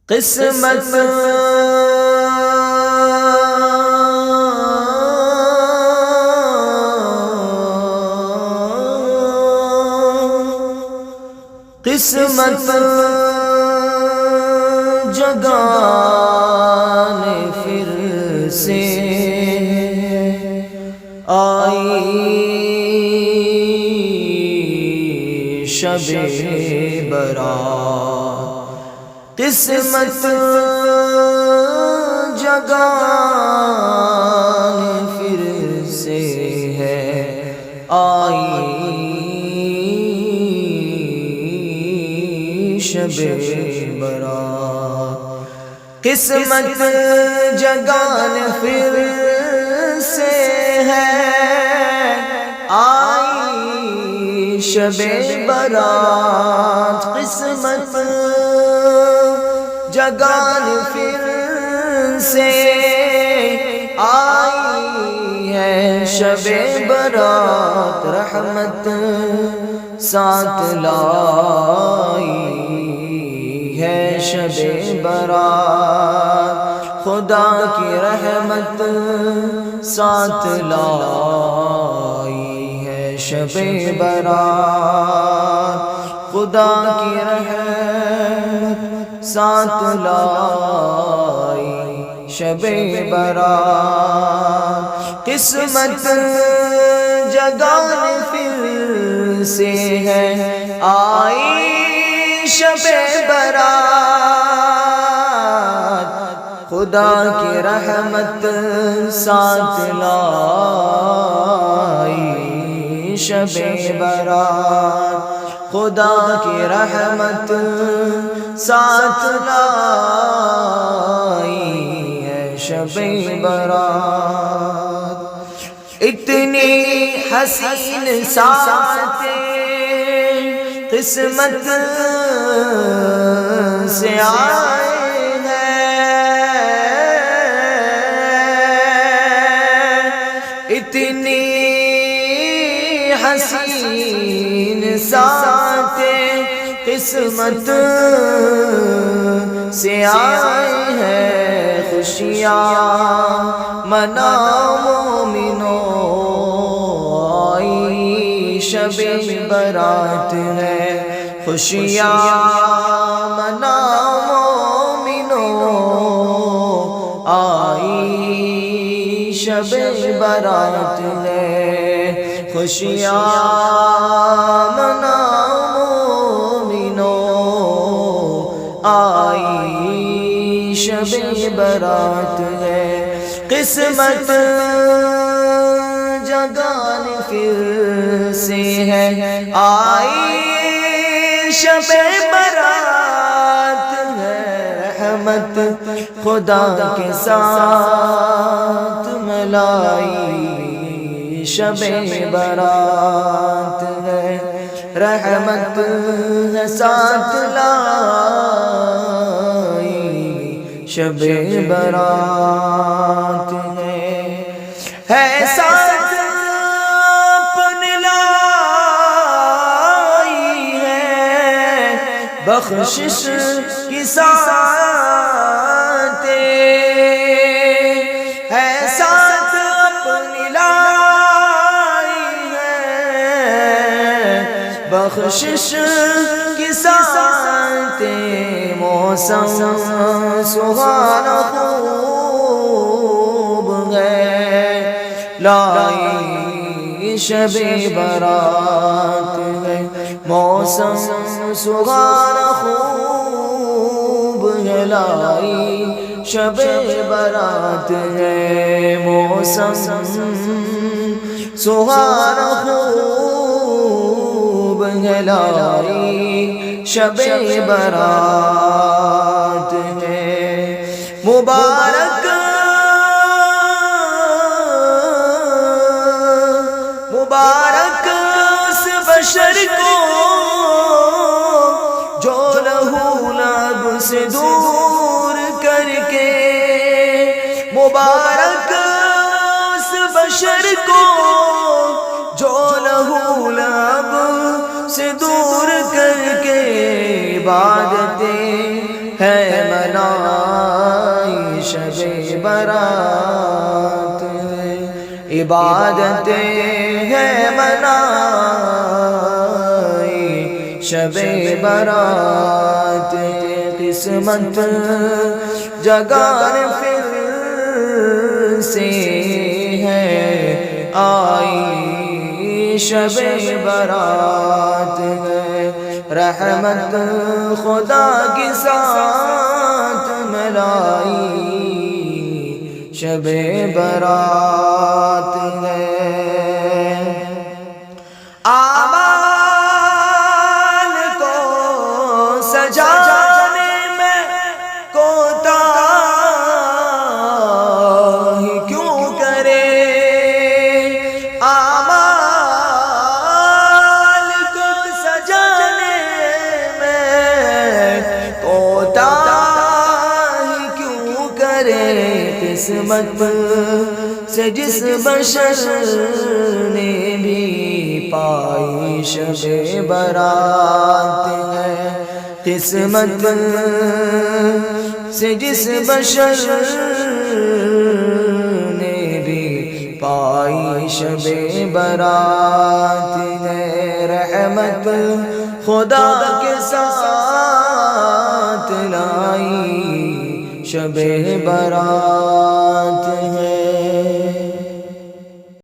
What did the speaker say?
قسمت قسمت جگانے پھر سے آئی شب برات، قسمت جگانے پھر سے ہے آئی شب برات، قسمت جگانے پھر سے ہے آئی شب برات، قسمت جگانے پھر سے آئی ہے شب برات، رحمت ساتھ لائی ہے شب برات، خدا کی رحمت ساتھ لائی ہے شب برات، خدا کی رحمت ساتھ لائی شب برات، قسمت جگانے پھر سے ہے آئی شب برات، خدا کی رحمت ساتھ لائی شب برات، خدا کی رحمت ساتھ لائی ہے شب برات، اتنی حسین ساتھ قسمت سے آئے ہیں، اتنی حسین ساتھ قسمت سے آئے ہیں، خوشیاں مناؤ مومنو آئی شب برات ہے، خوشیاں مناؤ مومنو آئی شب برات ہے، خوشیاں مناؤ مومنو آئی شب برات ہے، قسمت جگانے پھر سے ہے آئی شب برات ہے، رحمت خدا کے ساتھ ملائی شب برات ہے، رحمت ساتھ لائی شب برات ہے ساتھ اپنے لائی ہے، بخشش کی ساتھ ہے ساتھ اپنی لائی ہے، بخشش کی ساتھ موسم سہانا خوب ہے لائی شب برات ہے، موسم سہانا خوب ہے لائی شب برات ہے، موسم سہانا خوب ہے لائی شب برات ہے، مبارک مبارک اس بشر کو جو لہو لب سے دور کر کے، مبارک اس بشر کو جو لہو لب سے دور کر کے عبادتیں ہے منائی شب برات عبادتیں ہے منائی شب برات قسمت جگان پھر سے ہے آئی شب برات رحمت خدا کی ساتھ ملائی شب برات آمال کو سجانے میں کوتاہی کیوں کرے آمال کو سجانے میں کوتاہی کیوں کرے قسمت سے جس بشر نے بھی پائی شب برات ہے قسمت سے جس بشر نے بھی پائی شب برات ہے رحمت خدا کے ساتھ لائی شب برات ہے